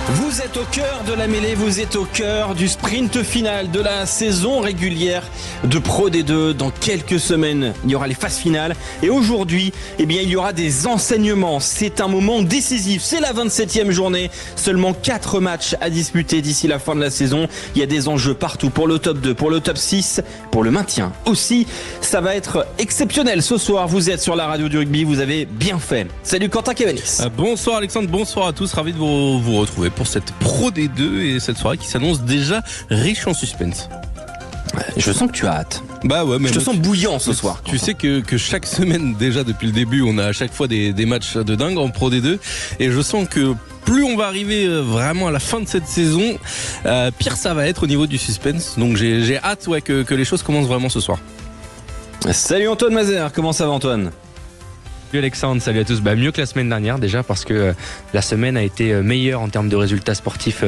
Vous êtes au cœur de la mêlée, vous êtes au cœur du sprint final de la saison régulière de Pro D2. Dans quelques semaines, il y aura les phases finales. Et aujourd'hui, il y aura des enseignements. C'est un moment décisif. C'est la 27e journée. Seulement 4 matchs à disputer d'ici la fin de la saison. Il y a des enjeux partout pour le top 2, pour le top 6, pour le maintien aussi. Ça va être exceptionnel ce soir. Vous êtes sur la radio du rugby, vous avez bien fait. Salut Quentin Cavanis. Bonsoir Alexandre, bonsoir à tous. Ravi de vous retrouver pour cette Pro D2 et cette soirée qui s'annonce déjà riche en suspense. Je sens que tu as hâte. Bah ouais, mais je te sens bouillant ce soir. Tu sais que chaque semaine déjà depuis le début, on a à chaque fois des matchs de dingue en Pro D2 et je sens que plus on va arriver vraiment à la fin de cette saison, pire ça va être au niveau du suspense. Donc j'ai hâte que les choses commencent vraiment ce soir. Salut Antoine Mazer, comment ça va Antoine ? Salut Alexandre, salut à tous. Mieux que la semaine dernière déjà parce que la semaine a été meilleure en termes de résultats sportifs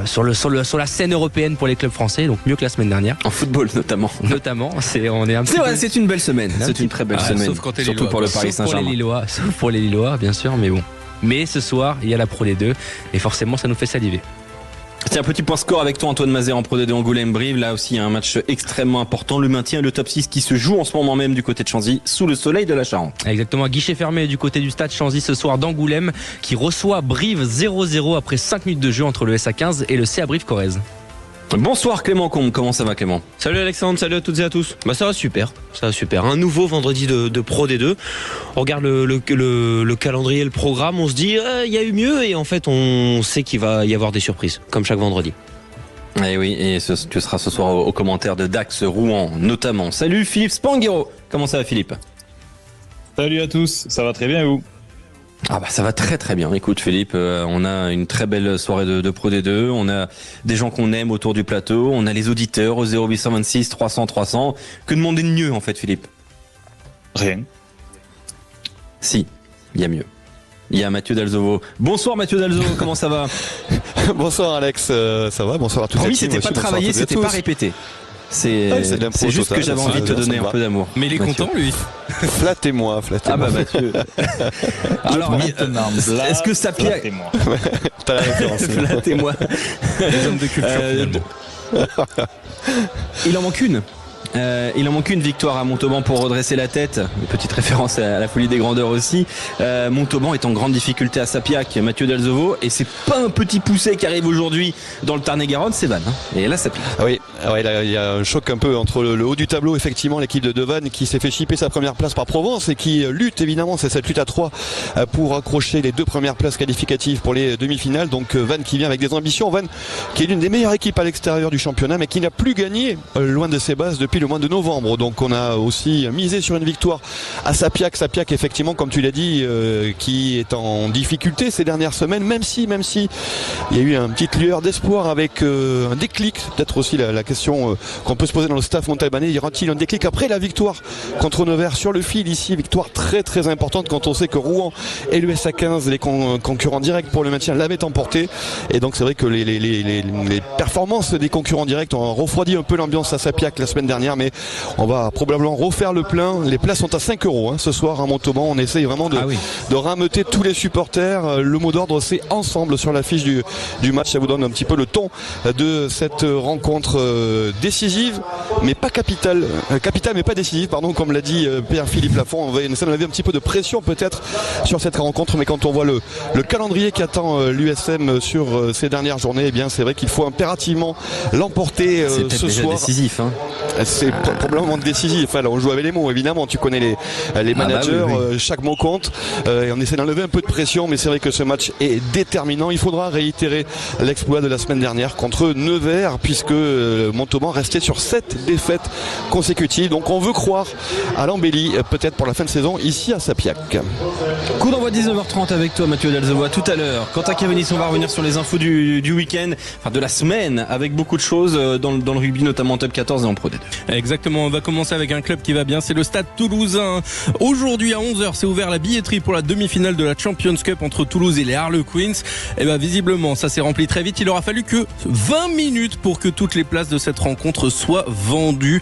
sur la scène européenne pour les clubs français, donc mieux que la semaine dernière. En football notamment. C'est vrai, c'est une belle semaine. C'est une très belle semaine. Sauf quand surtout pour le Paris Saint-Germain. Sauf pour les Lillois, bien sûr, mais bon. Mais ce soir, il y a la Pro D2 et forcément ça nous fait saliver. Tiens, un petit point score avec toi Antoine Mazer en Pro D2 Angoulême-Brive. Là aussi, il y a un match extrêmement important. Le maintien et le top 6 qui se joue en ce moment même du côté de Chanzy, sous le soleil de la Charente. Exactement, guichet fermé du côté du stade Chanzy ce soir d'Angoulême qui reçoit Brive 0-0 après 5 minutes de jeu entre le SA15 et le CA Brive-Corrèze. Bonsoir Clément Combe, comment ça va Clément ? Salut Alexandre, salut à toutes et à tous. Ça va super, Un nouveau vendredi de Pro D2. On regarde le calendrier, le programme, on se dit il y a eu mieux et en fait on sait qu'il va y avoir des surprises, comme chaque vendredi. Et oui, et tu seras ce soir aux commentaires de Dax Rouen notamment. Salut Philippe Spanghero, comment ça va Philippe ? Salut à tous, ça va très bien et vous ? Ça va très très bien. Écoute Philippe, on a une très belle soirée de Pro D2, on a des gens qu'on aime autour du plateau, on a les auditeurs au 0826 300 300. Que demander de mieux en fait Philippe ? Rien. Si, il y a mieux. Il y a Mathieu Dalzovo. Bonsoir Mathieu Dalzovo, comment ça va ? Bonsoir Alex, ça va ? Bonsoir à tous. Promis, c'était pas travaillé, c'était pas répété. C'est juste total, que j'avais envie de te donner un peu d'amour. Mais il est Mathieu. content lui. Flattez-moi. Mathieu. Alors, est-ce que ça pire ? T'as la référence. Flattez-moi. Les hommes de culture. Il en manque une. Il en manque une victoire à Montauban pour redresser la tête. Une petite référence à la folie des grandeurs aussi. Montauban est en grande difficulté à Sapiac, Mathieu Dalzovo, et c'est pas un petit poussé qui arrive aujourd'hui dans le Tarn-et-Garonne, c'est Vannes. Et là ça pique. Oui, là, il y a un choc un peu entre le haut du tableau, effectivement, l'équipe de Vannes qui s'est fait chipper sa première place par Provence et qui lutte évidemment, c'est cette lutte à 3 pour accrocher les 2 premières places qualificatives pour les demi-finales. Donc Vannes qui vient avec des ambitions, Vannes qui est l'une des meilleures équipes à l'extérieur du championnat mais qui n'a plus gagné loin de ses bases depuis le mois de novembre. Donc on a aussi misé sur une victoire à Sapiac effectivement comme tu l'as dit qui est en difficulté ces dernières semaines, même si il y a eu une petite lueur d'espoir avec un déclic, peut-être aussi la question qu'on peut se poser dans le staff montalbanais, y aura-t-il un déclic après la victoire contre Nevers sur le fil ici, victoire très très importante quand on sait que Rouen et le SA15, les concurrents directs pour le maintien, l'avaient emporté, et donc c'est vrai que les performances des concurrents directs ont refroidi un peu l'ambiance à Sapiac la semaine dernière, mais on va probablement refaire le plein. Les places sont à 5 € ce soir à Montauban. On essaye vraiment de rameuter tous les supporters. Le mot d'ordre, c'est ensemble sur l'affiche du match. Ça vous donne un petit peu le ton de cette rencontre décisive, mais pas capitale. Capitale, mais pas décisive, pardon, comme l'a dit Pierre-Philippe Lafont. On essaie d'enlever un petit peu de pression peut-être sur cette rencontre, mais quand on voit le calendrier qui attend l'USM sur ces dernières journées, eh bien c'est vrai qu'il faut impérativement l'emporter ce soir. C'est décisif, hein. C'est probablement décisif. Enfin, là, on joue avec les mots, évidemment. Tu connais les managers, oui. Chaque mot compte. Et on essaie d'enlever un peu de pression, mais c'est vrai que ce match est déterminant. Il faudra réitérer l'exploit de la semaine dernière contre Nevers, puisque Montauban restait sur 7 défaites consécutives. Donc on veut croire à l'embellie, peut-être pour la fin de saison, ici à Sapiac. Coup d'envoi 19h30 avec toi, Mathieu Dalzovo. Tout à l'heure. Quentin Cavanis, on va revenir sur les infos du week-end, enfin de la semaine, avec beaucoup de choses dans le rugby, notamment en top 14 et en Pro D2. Exactement, on va commencer avec un club qui va bien, c'est le Stade Toulousain. Aujourd'hui à 11h, c'est ouvert la billetterie pour la demi-finale de la Champions Cup entre Toulouse et les Harlequins. Et ben visiblement, ça s'est rempli très vite. Il aura fallu que 20 minutes pour que toutes les places de cette rencontre soient vendues.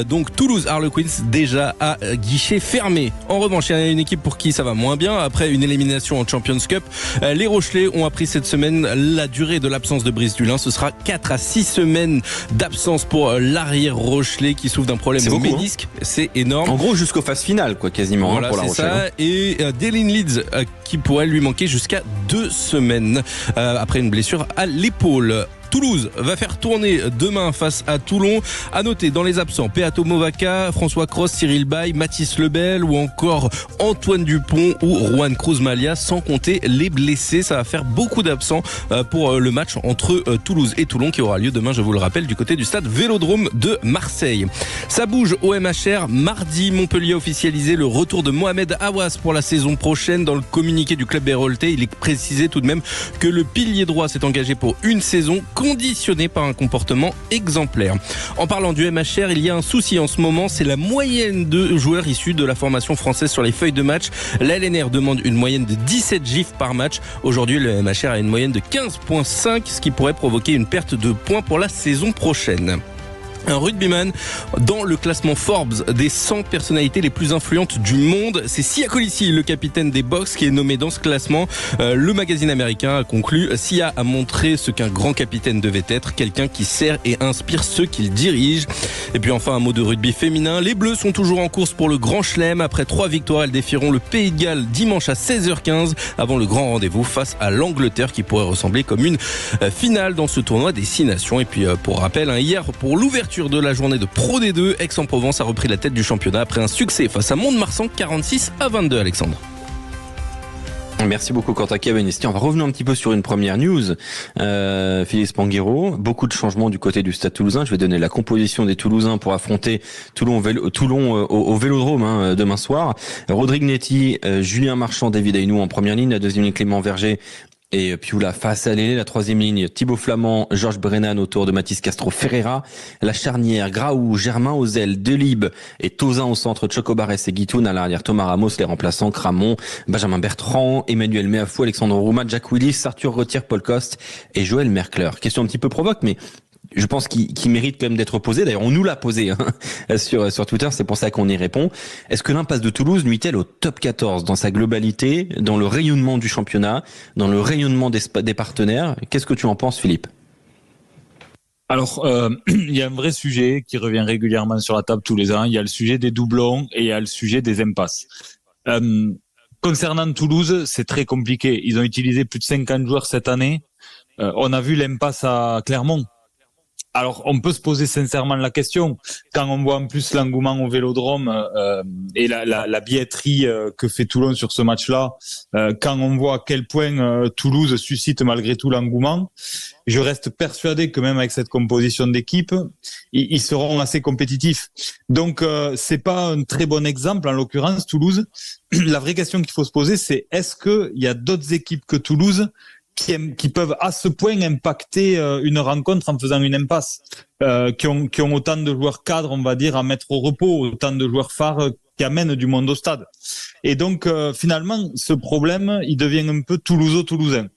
Donc Toulouse Harlequins déjà à guichet fermé. En revanche, il y a une équipe pour qui ça va moins bien. Après une élimination en Champions Cup, les Rochelais ont appris cette semaine la durée de l'absence de Brice Dulin. Ce sera 4 à 6 semaines d'absence pour l'arrière Rochelais qui souffre d'un problème au ménisque. C'est énorme. En gros, jusqu'aux phases finales, quoi, quasiment, voilà, pour la c'est Rochelle. ça. Et Dylan Leeds qui pourrait lui manquer jusqu'à 2 semaines après une blessure à l'épaule. Toulouse va faire tourner demain face à Toulon. À noter dans les absents, Peato Movaca, François Cros, Cyril Bay, Mathis Lebel ou encore Antoine Dupont ou Juan Cruz Malia, sans compter les blessés. Ça va faire beaucoup d'absents pour le match entre Toulouse et Toulon qui aura lieu demain, je vous le rappelle, du côté du stade Vélodrome de Marseille. Ça bouge au MHR. Mardi, Montpellier a officialisé le retour de Mohamed Aouas pour la saison prochaine. Dans le communiqué du club héroltais, il est précisé tout de même que le pilier droit s'est engagé pour une saison conditionné par un comportement exemplaire. En parlant du MHR, il y a un souci en ce moment, c'est la moyenne de joueurs issus de la formation française sur les feuilles de match. La LNR demande une moyenne de 17 gifs par match. Aujourd'hui, le MHR a une moyenne de 15,5, ce qui pourrait provoquer une perte de points pour la saison prochaine. Un rugbyman dans le classement Forbes des 100 personnalités les plus influentes du monde. C'est Sia Colissi, le capitaine des Box, qui est nommé dans ce classement. Le magazine américain a conclu, Sia a montré ce qu'un grand capitaine devait être, quelqu'un qui sert et inspire ceux qu'il dirige. Et puis enfin, un mot de rugby féminin. Les Bleus sont toujours en course pour le Grand Chelem. Après 3 victoires, elles défieront le Pays de Galles dimanche à 16h15 avant le grand rendez-vous face à l'Angleterre qui pourrait ressembler comme une finale dans ce tournoi des 6 nations. Et puis pour rappel, hier, pour l'ouverture de la journée de Pro D2, Aix-en-Provence a repris la tête du championnat après un succès face à Mont-de-Marsan 46-22. Alexandre. Merci beaucoup Quentin Cavanisti. On va revenir un petit peu sur une première news. Philippe Spanghero, beaucoup de changements du côté du Stade Toulousain. Je vais donner la composition des Toulousains pour affronter Toulon au Vélodrome demain soir. Rodrigue Netti, Julien Marchand, David Aynou en première ligne, la deuxième ligne Clément Verger et Pioula face à l'aile, la troisième ligne Thibaut Flamand, Georges Brennan autour de Mathis Castro Ferreira, la charnière Graou, Germain Ozel, Delibes et Tauzin au centre, Chocobares et Guitoun à l'arrière, Thomas Ramos, les remplaçants Cramon, Benjamin Bertrand, Emmanuel Méafou, Alexandre Rouma, Jack Willis, Arthur Retière, Paul Coste et Joël Merkler. Question un petit peu provoque, mais je pense qu'il mérite quand même d'être posé. D'ailleurs, on nous l'a posé sur Twitter, c'est pour ça qu'on y répond. Est-ce que l'impasse de Toulouse nuit-elle au top 14 dans sa globalité, dans le rayonnement du championnat, dans le rayonnement des partenaires? Qu'est-ce que tu en penses, Philippe? Alors, il y a un vrai sujet qui revient régulièrement sur la table tous les ans. Il y a le sujet des doublons et il y a le sujet des impasses. Concernant Toulouse, c'est très compliqué. Ils ont utilisé plus de 50 joueurs cette année. On a vu l'impasse à Clermont. Alors, on peut se poser sincèrement la question, quand on voit en plus l'engouement au Vélodrome et la billetterie que fait Toulon sur ce match-là, quand on voit à quel point Toulouse suscite malgré tout l'engouement, je reste persuadé que même avec cette composition d'équipe, ils seront assez compétitifs. Donc, c'est pas un très bon exemple, en l'occurrence, Toulouse. La vraie question qu'il faut se poser, c'est est-ce qu'il y a d'autres équipes que Toulouse qui peuvent à ce point impacter une rencontre en faisant une impasse, qui ont autant de joueurs cadres, on va dire, à mettre au repos, autant de joueurs phares qui amènent du monde au stade. Et donc, finalement, ce problème, il devient un peu toulouso-toulousain.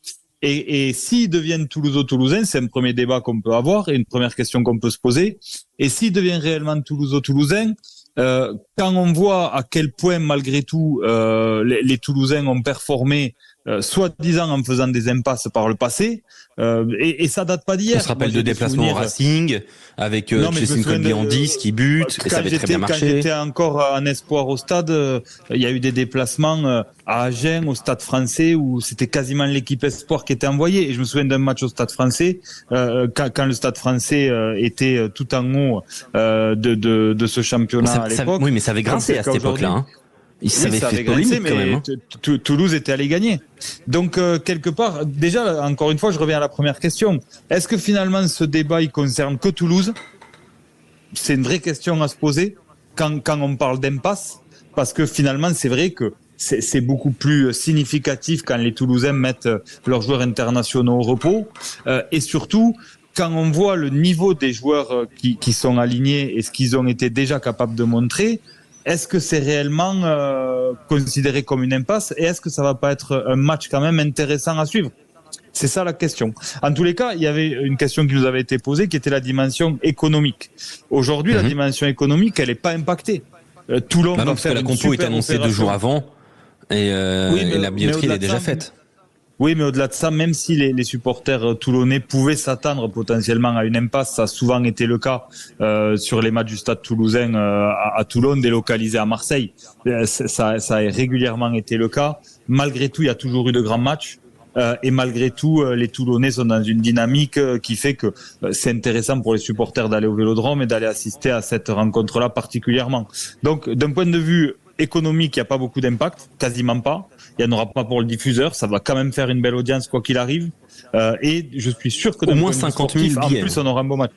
Et s'ils deviennent toulouso-toulousains, c'est un premier débat qu'on peut avoir et une première question qu'on peut se poser. Et s'ils deviennent réellement toulouso-toulousains, quand on voit à quel point, malgré tout, les Toulousains ont performé, soi-disant en faisant des impasses par le passé, et ça date pas d'hier. On se rappelle de déplacements au Racing, avec Chessine Colby en 10 qui bute, et ça avait très bien marché. Quand j'étais encore en espoir au stade, il y a eu des déplacements à Agen, au Stade Français, où c'était quasiment l'équipe espoir qui était envoyée. Et je me souviens d'un match au Stade Français, quand le Stade Français était tout en haut de ce championnat à l'époque. Oui, mais ça avait grincé à cette époque-là. Hein. Il s'avait fait polémique quand même. Toulouse était allé gagner. Donc, quelque part, déjà, encore une fois, je reviens à la première question. Est-ce que finalement, ce débat, il concerne que Toulouse? C'est une vraie question à se poser quand on parle d'impasse. Parce que finalement, c'est vrai que c'est beaucoup plus significatif quand les Toulousains mettent leurs joueurs internationaux au repos. Et surtout, quand on voit le niveau des joueurs qui sont alignés et ce qu'ils ont été déjà capables de montrer, est-ce que c'est réellement considéré comme une impasse et est-ce que ça va pas être un match quand même intéressant à suivre? C'est ça la question. En tous les cas, il y avait une question qui nous avait été posée qui était la dimension économique. Aujourd'hui, la dimension économique, elle n'est pas impactée. Toulon non, parce que la compo est annoncée 2 jours avant et la billetterie est déjà faite. Oui, mais au-delà de ça, même si les supporters toulonnais pouvaient s'attendre potentiellement à une impasse, ça a souvent été le cas sur les matchs du Stade Toulousain à Toulon, délocalisés à Marseille. Ça a régulièrement été le cas. Malgré tout, il y a toujours eu de grands matchs. Et malgré tout, les Toulonnais sont dans une dynamique qui fait que c'est intéressant pour les supporters d'aller au Vélodrome et d'aller assister à cette rencontre-là particulièrement. Donc, d'un point de vue économique, il n'y a pas beaucoup d'impact, quasiment pas. Il n'y en aura pas pour le diffuseur. Ça va quand même faire une belle audience quoi qu'il arrive. Et je suis sûr que au moins 50 000 sportif, billets. En plus, on aura un beau match.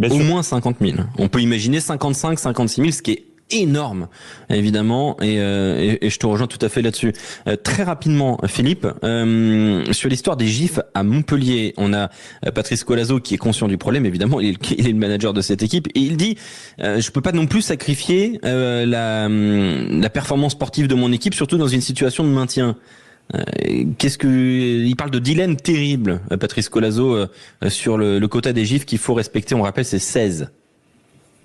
Au moins 50 000. On peut imaginer 55, 56 000, ce qui est énorme, évidemment, et je te rejoins tout à fait là-dessus. Très rapidement, Philippe, sur l'histoire des gifs à Montpellier, on a Patrice Colazo qui est conscient du problème, évidemment, il est le manager de cette équipe, et il dit je peux pas non plus sacrifier la performance sportive de mon équipe, surtout dans une situation de maintien. Il parle de dilemme terrible, Patrice Colazo, sur le quota des gifs qu'il faut respecter. On rappelle, c'est 16.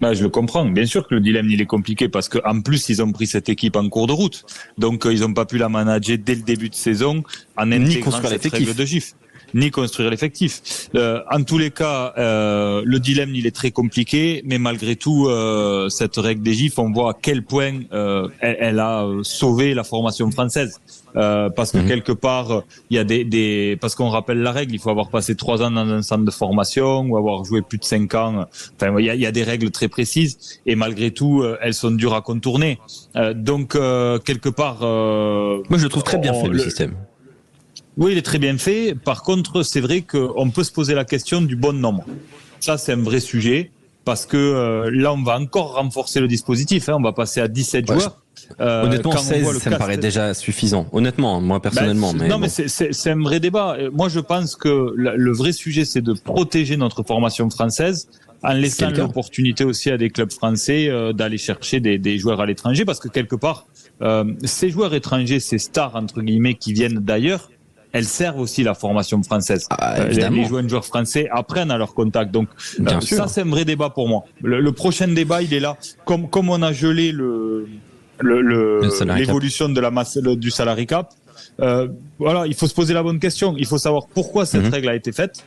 Je le comprends. Bien sûr que le dilemme, il est compliqué parce qu'en plus, ils ont pris cette équipe en cours de route. Donc, ils n'ont pas pu la manager dès le début de saison en intégrant cette règle de gif. Ni construire l'effectif. En tous les cas, le dilemme, il est très compliqué, mais malgré tout, cette règle des gifs, on voit à quel point elle a sauvé la formation française. Parce que quelque part, il y a parce qu'on rappelle la règle, il faut avoir passé 3 ans dans un centre de formation ou avoir joué plus de 5 ans. Enfin, il y a des règles très précises et malgré tout, elles sont dures à contourner. Donc, quelque part... Moi, je le trouve très bien fait, le système. Oui, il est très bien fait. Par contre, c'est vrai qu'on peut se poser la question du bon nombre. Ça, c'est un vrai sujet parce que là, on va encore renforcer le dispositif. On va passer à 17 joueurs. Honnêtement, 16, ça me paraît déjà suffisant. Honnêtement, moi personnellement. Mais c'est un vrai débat. Moi, je pense que le vrai sujet, c'est de protéger notre formation française en laissant l'opportunité aussi à des clubs français d'aller chercher des joueurs à l'étranger parce que quelque part, ces joueurs étrangers, ces stars entre guillemets qui viennent d'ailleurs, elles servent aussi la formation française. Les joueurs français apprennent à leur contact. Donc ça, c'est un vrai débat pour moi. Le prochain débat, il est là. Comme on a gelé l'évolution de la masse du salary cap, voilà, il faut se poser la bonne question. Il faut savoir pourquoi cette règle a été faite.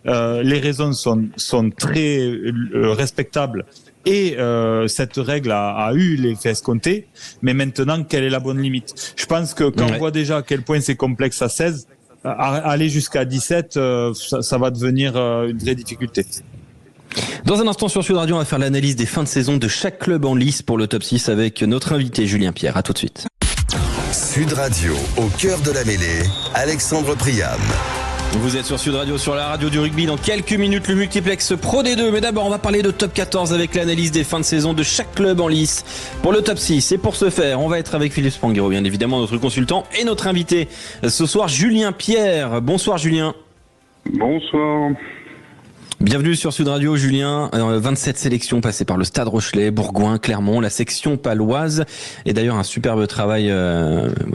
Les raisons sont très respectables. Et cette règle a eu l'effet escompté, mais maintenant, quelle est la bonne limite? Je pense que quand on voit déjà à quel point c'est complexe à 16, aller jusqu'à 17, ça va devenir une vraie difficulté. Dans un instant sur Sud Radio, on va faire l'analyse des fins de saison de chaque club en lice pour le top 6 avec notre invité Julien Pierre. À tout de suite. Sud Radio, au cœur de la mêlée, Alexandre Priam. Vous êtes sur Sud Radio, sur la radio du rugby. Dans quelques minutes, le multiplex Pro D2. Mais d'abord, on va parler de top 14 avec l'analyse des fins de saison de chaque club en lice pour le top 6. Et pour ce faire, on va être avec Philippe Spanghero, bien évidemment, notre consultant et notre invité ce soir, Julien Pierre. Bonsoir, Julien. Bonsoir. Bienvenue sur Sud Radio, Julien. 27 sélections passées par le Stade Rochelais, Bourgoin, Clermont, la section paloise. Et d'ailleurs, un superbe travail,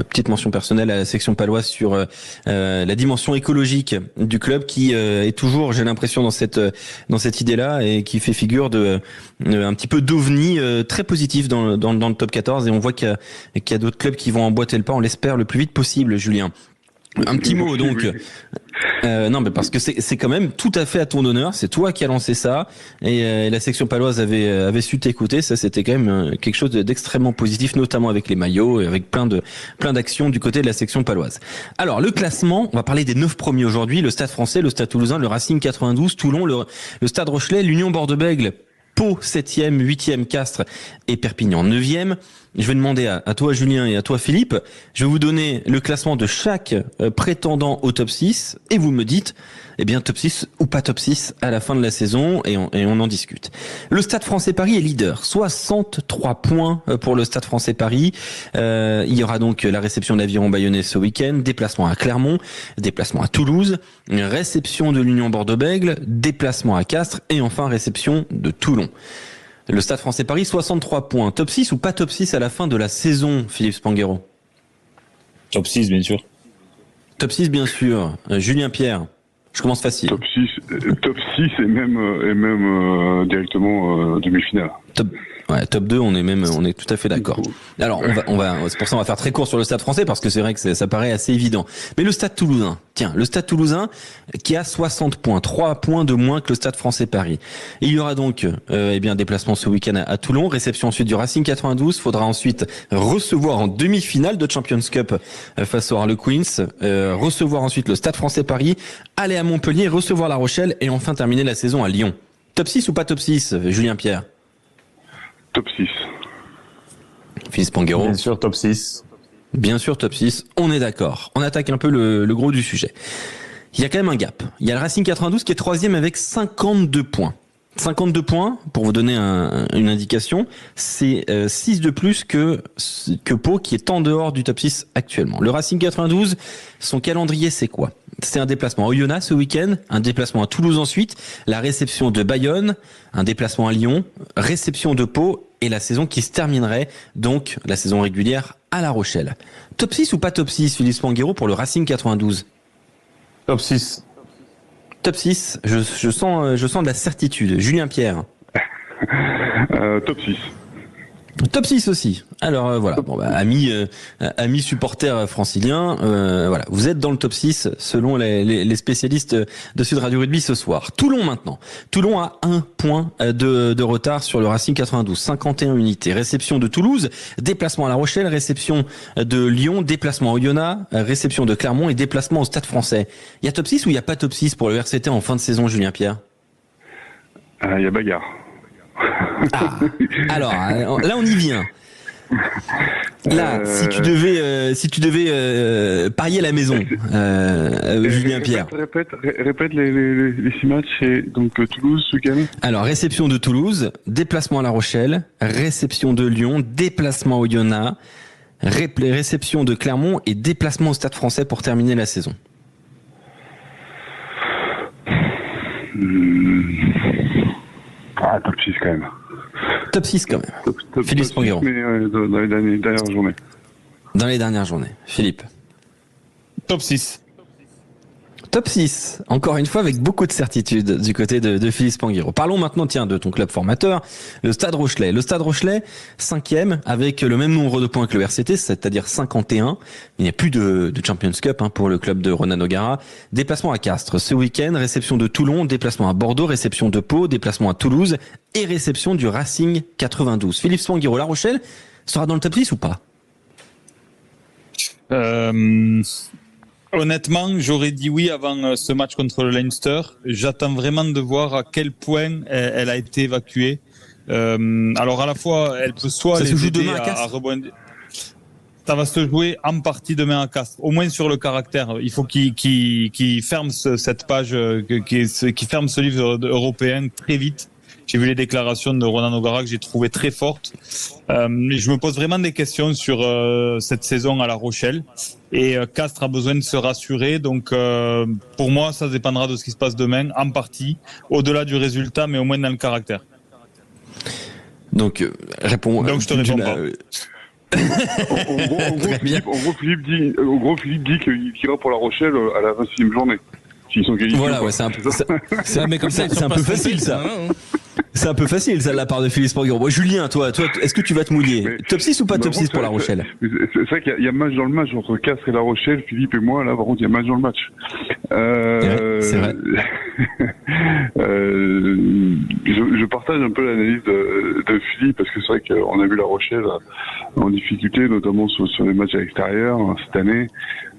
petite mention personnelle à la section paloise sur la dimension écologique du club qui est toujours, j'ai l'impression, dans cette idée-là et qui fait figure de un petit peu d'ovni très positif dans le top 14. Et on voit qu'il y a d'autres clubs qui vont emboîter le pas, on l'espère, le plus vite possible, Julien. Un petit mot donc. Non, mais parce que c'est quand même tout à fait à ton honneur. C'est toi qui as lancé ça et la section paloise avait su t'écouter. Ça, c'était quand même quelque chose d'extrêmement positif, notamment avec les maillots et avec plein d'actions du côté de la section paloise. Alors le classement, on va parler des 9 premiers aujourd'hui. Le Stade Français, le Stade Toulousain, le Racing 92, Toulon, le Stade Rochelais, l'Union Bordeaux-Bègles. Pau 7e, 8e Castres et Perpignan 9e. Je vais demander à toi Julien et à toi Philippe, je vais vous donner le classement de chaque prétendant au top 6 et vous me dites top 6 ou pas top 6 à la fin de la saison et on en discute. Le Stade Français Paris est leader, 63 points pour le Stade Français Paris. Il y aura donc la réception de l'Aviron Bayonnais ce week-end, déplacement à Clermont, déplacement à Toulouse, réception de l'Union Bordeaux-Bègles, déplacement à Castres et enfin réception de Toulon. Le Stade Français Paris, 63 points. Top 6 ou pas top 6 à la fin de la saison, Philippe Spanghero? Top 6, bien sûr. Top 6, bien sûr. Julien Pierre, je commence facile. Top 6 et même directement demi-finale. Top 2, on est tout à fait d'accord. Alors, c'est pour ça on va faire très court sur le Stade Français parce que c'est vrai que ça paraît assez évident. Mais le Stade Toulousain, le Stade Toulousain qui a 60 points, 3 points de moins que le Stade Français Paris. Il y aura donc déplacement ce week-end à Toulon, réception ensuite du Racing 92, faudra ensuite recevoir en demi-finale de Champions Cup face aux Harlequins, recevoir ensuite le Stade Français Paris, aller à Montpellier, recevoir La Rochelle et enfin terminer la saison à Lyon. Top 6 ou pas top 6, Julien Pierre? Top 6. Philippe Spanghero. Bien sûr, top 6. Bien sûr, top 6. On est d'accord. On attaque un peu le gros du sujet. Il y a quand même un gap. Il y a le Racing 92 qui est 3e avec 52 points. 52 points, pour vous donner une indication, c'est 6 de plus que Pau qui est en dehors du top 6 actuellement. Le Racing 92, son calendrier c'est quoi? C'est un déplacement à Oyonnax ce week-end, un déplacement à Toulouse ensuite, la réception de Bayonne, un déplacement à Lyon, réception de Pau et la saison qui se terminerait, donc la saison régulière à La Rochelle. Top 6 ou pas top 6, Philippe Spanghero, pour le Racing 92? Top 6. Top 6, je sens de la certitude. Julien Pierre. Top 6. Top 6 aussi. Alors voilà, amis supporters franciliens, vous êtes dans le top 6 selon les spécialistes de Sud Radio Rugby ce soir. Toulon maintenant. Toulon a 1 point de retard sur le Racing 92, 51 unités. Réception de Toulouse, déplacement à La Rochelle, réception de Lyon, déplacement à Oyonnax, réception de Clermont et déplacement au Stade Français. Il y a top 6 ou il n'y a pas top 6 pour le RCT en fin de saison, Julien Pierre? Il y a bagarre. Alors, là on y vient. Là, si tu devais parier la maison, Julien Pierre. Répète les 6 matchs. Et donc Toulouse ce week-end. Alors, réception de Toulouse, déplacement à La Rochelle, réception de Lyon, déplacement au Oyonnax, réception de Clermont et déplacement au Stade Français pour terminer la saison. Top 6 quand même. Top 6 quand même. Philippe Spanghero. Mais dans les dernières journées. Dans les dernières journées. Philippe. Top 6. Top 6, encore une fois avec beaucoup de certitude du côté de Philippe Spanghero. Parlons maintenant de ton club formateur, le Stade Rochelais. Le Stade Rochelais, 5e, avec le même nombre de points que le RCT, c'est-à-dire 51. Il n'y a plus de Champions Cup pour le club de Ronan O'Gara. Déplacement à Castres ce week-end, réception de Toulon, déplacement à Bordeaux, réception de Pau, déplacement à Toulouse et réception du Racing 92. Philippe Spanghero, La Rochelle sera dans le top 6 ou pas? Honnêtement, j'aurais dit oui avant ce match contre le Leinster. J'attends vraiment de voir à quel point elle a été évacuée. Alors à la fois, elle peut soit ça les se joue aider demain à Castres. rebondir. Ça va se jouer en partie demain à Castres, au moins sur le caractère. Il faut qu'il ferme cette page, qu'il ferme ce livre européen très vite. J'ai vu les déclarations de Ronan O'Gara que j'ai trouvé très fortes. Je me pose vraiment des questions sur cette saison à La Rochelle. Et Castres a besoin de se rassurer. Donc pour moi, ça dépendra de ce qui se passe demain, en partie, au-delà du résultat, mais au moins dans le caractère. Donc, réponds. Donc je te réponds pas. En gros, Philippe dit qu'il ira pour La Rochelle à la 26e journée. S'ils sont qualifiés. Voilà, ouais, c'est un peu facile ça. C'est un peu facile ça de la part de Philippe Spanghero. Bon, Julien, toi, est-ce que tu vas te mouiller? Top 6 ou pas top 6 pour La Rochelle? C'est vrai qu'il y a match dans le match entre Castres et La Rochelle, Philippe et moi. Là, par contre, il y a match dans le match. C'est vrai. Je partage un peu l'analyse de Philippe parce que c'est vrai qu'on a vu La Rochelle en difficulté, notamment sur les matchs à l'extérieur cette année.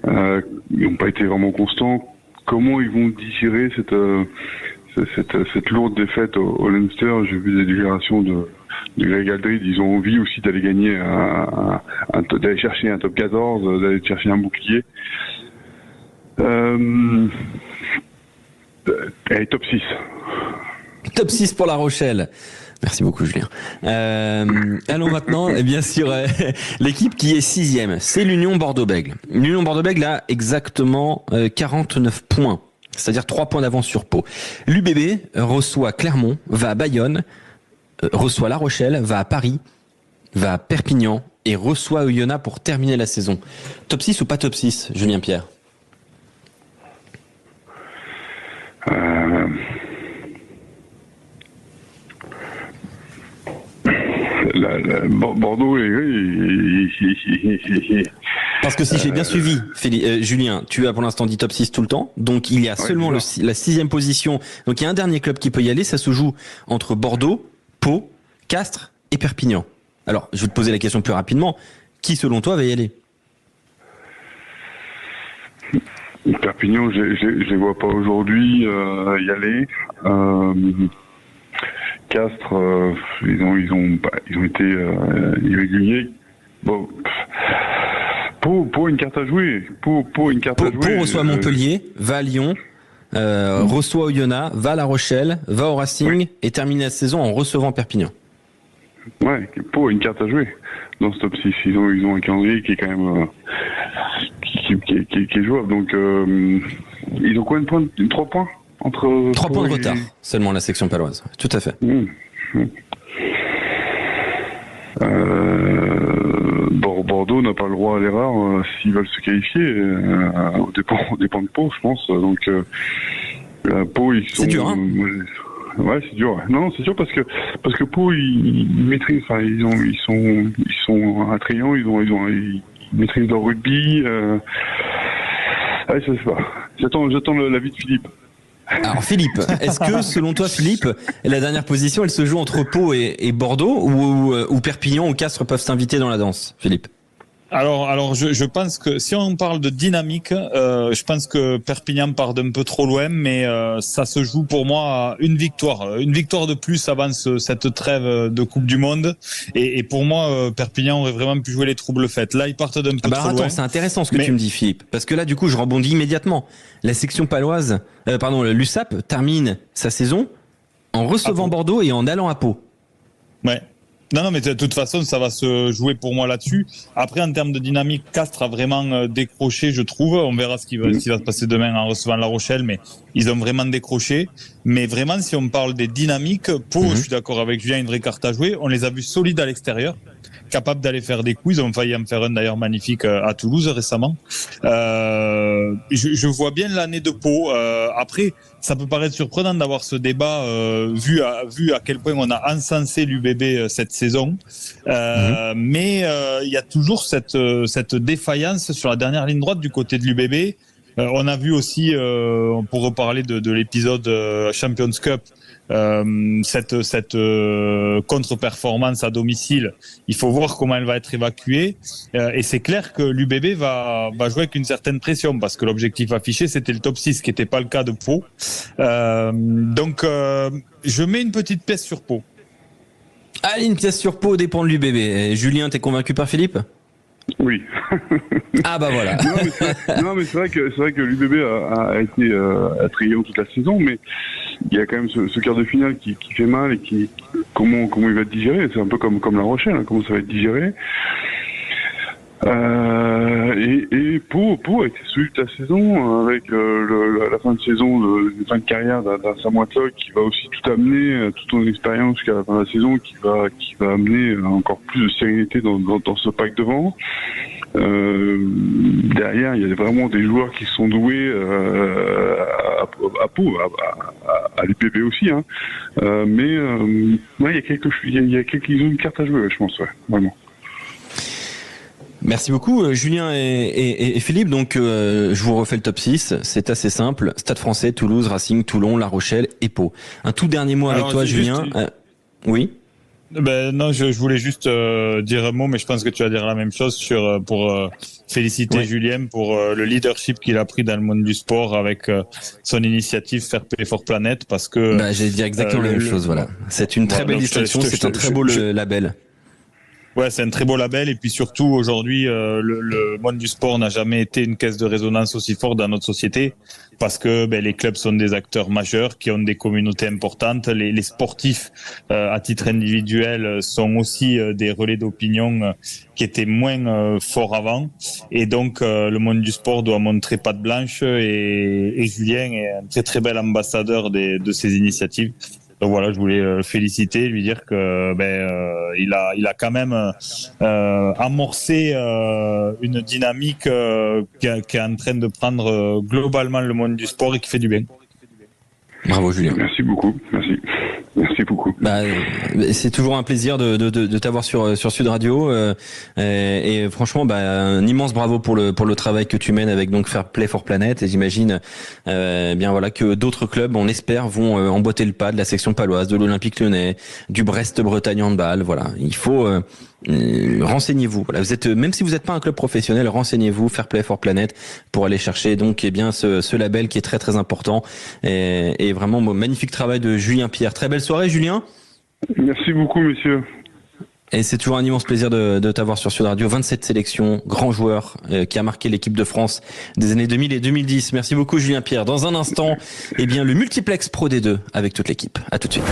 Ils n'ont pas été vraiment constants. Comment ils vont digérer cette lourde défaite au Leinster. J'ai vu des déclarations de Greg Aldridge. Ils ont envie aussi d'aller gagner, d'aller chercher un top 14, d'aller chercher un bouclier. Allez, top 6. Top 6 pour La Rochelle. Merci beaucoup Julien. Allons maintenant sur l'équipe qui est 6e. C'est l'Union Bordeaux-Bègles. L'Union Bordeaux-Bègles a exactement 49 points. C'est-à-dire 3 points d'avance sur Pau. L'UBB reçoit Clermont, va à Bayonne, reçoit La Rochelle, va à Paris, va à Perpignan et reçoit Oyonnax pour terminer la saison. Top 6 ou pas top 6, Julien Pierre? Bordeaux Parce que si j'ai bien suivi, Julien, tu as pour l'instant dit top 6 tout le temps, donc il y a seulement la 6e position, donc il y a un dernier club qui peut y aller, ça se joue entre Bordeaux, Pau, Castres et Perpignan. Alors, je vais te poser la question plus rapidement, qui selon toi va y aller? Perpignan, je les vois pas aujourd'hui y aller. Castres, ils ont été irréguliers. Bon, pour une carte à jouer. Pour reçoit Montpellier, va à Lyon, reçoit Oyonnax, va à La Rochelle, va au Racing et termine la saison en recevant Perpignan. Ouais, pour une carte à jouer dans ce top 6. Ils ont un calendrier qui est quand même qui est jouable. Donc ils ont combien de points? 3 points entre 3 points de retard seulement la section paloise. Tout à fait. Bordeaux n'a pas le droit à l'erreur s'ils veulent se qualifier. Au dépend de Pau, je pense. Donc Pau, ils sont. C'est dur, hein. Ouais, c'est dur. Non, c'est sûr parce que Pau, ils maîtrisent. Enfin, ils sont attrayants. Ils maîtrisent leur rugby. Ouais, je sais pas. J'attends l'avis de Philippe. Alors Philippe, est-ce que selon toi Philippe, la dernière position elle se joue entre Pau et Bordeaux ou Perpignan ou Castres peuvent s'inviter dans la danse, Philippe? Alors je pense que si on parle de dynamique, je pense que Perpignan part d'un peu trop loin, mais ça se joue pour moi à une victoire de plus avant cette trêve de Coupe du Monde, et pour moi Perpignan aurait vraiment pu jouer les troubles fêtes. Là ils partent d'un peu trop loin. C'est intéressant ce que tu me dis Philippe, parce que là du coup je rebondis immédiatement. La section paloise, l'USAP termine sa saison en recevant Bordeaux et en allant à Pau. Ouais. Non, mais de toute façon, ça va se jouer pour moi là-dessus. Après, en termes de dynamique, Castres a vraiment décroché, je trouve. On verra ce qui va se passer demain en recevant La Rochelle, mais ils ont vraiment décroché. Mais vraiment, si on parle des dynamiques, Pau, je suis d'accord avec Julien, une vraie carte à jouer. On les a vus solides à l'extérieur, capables d'aller faire des coups. Ils ont failli en faire un d'ailleurs magnifique à Toulouse récemment. Je vois bien l'année de Pau. Après, ça peut paraître surprenant d'avoir ce débat vu à quel point on a encensé l'UBB cette saison. Mais il y a toujours cette défaillance sur la dernière ligne droite du côté de l'UBB. On a vu aussi, pour reparler de l'épisode Champions Cup, cette contre-performance à domicile. Il faut voir comment elle va être évacuée, et c'est clair que l'UBB va jouer avec une certaine pression parce que l'objectif affiché c'était le top 6, qui n'était pas le cas de Pau. Donc je mets une petite pièce sur Pau. Allez, une pièce sur Pau dépend de l'UBB. Et Julien, t'es convaincu par Philippe? Oui. Ah bah voilà. Non mais c'est vrai que l'UBB a été attrayant toute la saison, mais il y a quand même ce quart de finale qui fait mal et comment il va être digéré. C'est un peu comme La Rochelle, hein, comment ça va être digéré. Et Pau a été celui de la saison avec la fin de saison, la fin de carrière d'un Sam Whitelock qui va aussi tout amener, toute son expérience jusqu'à la fin de la saison, qui va amener encore plus de sérénité dans ce pack devant. Derrière, il y a vraiment des joueurs qui sont doués à Pau, à l'UPB aussi, hein. Mais il y a ils ont une carte à jouer, je pense, ouais, vraiment. Merci beaucoup Julien et Philippe. Donc je vous refais le top 6, c'est assez simple. Stade Français, Toulouse, Racing, Toulon, La Rochelle et Pau. Un tout dernier mot avec toi Julien. Oui. Non, je voulais juste dire un mot, mais je pense que tu vas dire la même chose pour féliciter Julien pour le leadership qu'il a pris dans le monde du sport avec son initiative Fair Play for Planet, parce que j'allais dire exactement la même chose. Voilà, c'est une très belle distinction, c'est un très beau label. Ouais, c'est un très beau label, et puis surtout aujourd'hui, le monde du sport n'a jamais été une caisse de résonance aussi forte dans notre société, parce que les clubs sont des acteurs majeurs qui ont des communautés importantes. Les sportifs à titre individuel sont aussi des relais d'opinion qui étaient moins forts avant, et donc le monde du sport doit montrer patte blanche, et Julien est un très très bel ambassadeur de ces initiatives. Donc voilà, je voulais le féliciter, lui dire que il a quand même amorcé une dynamique qui est en train de prendre globalement le monde du sport et qui fait du bien. Bravo Julien. Merci beaucoup, merci beaucoup. C'est toujours un plaisir de t'avoir sur Sud Radio, et franchement un immense bravo pour le travail que tu mènes avec donc Fair Play for Planet, et j'imagine que d'autres clubs, on espère, vont emboîter le pas de la section paloise, de l'Olympique Lyonnais, du Brest-Bretagne handball. Voilà, il faut renseignez-vous. Voilà, vous êtes, même si vous n'êtes pas un club professionnel, renseignez-vous, Fair Play for Planet, pour aller chercher donc ce label qui est très très important, et vraiment magnifique travail de Julien Pierre. Très belle soirée Julien. Merci beaucoup messieurs. Et c'est toujours un immense plaisir de t'avoir sur Sud Radio. 27 sélections, grand joueur qui a marqué l'équipe de France des années 2000 et 2010. Merci beaucoup Julien Pierre. Dans un instant, le multiplex Pro D2 avec toute l'équipe. À tout de suite.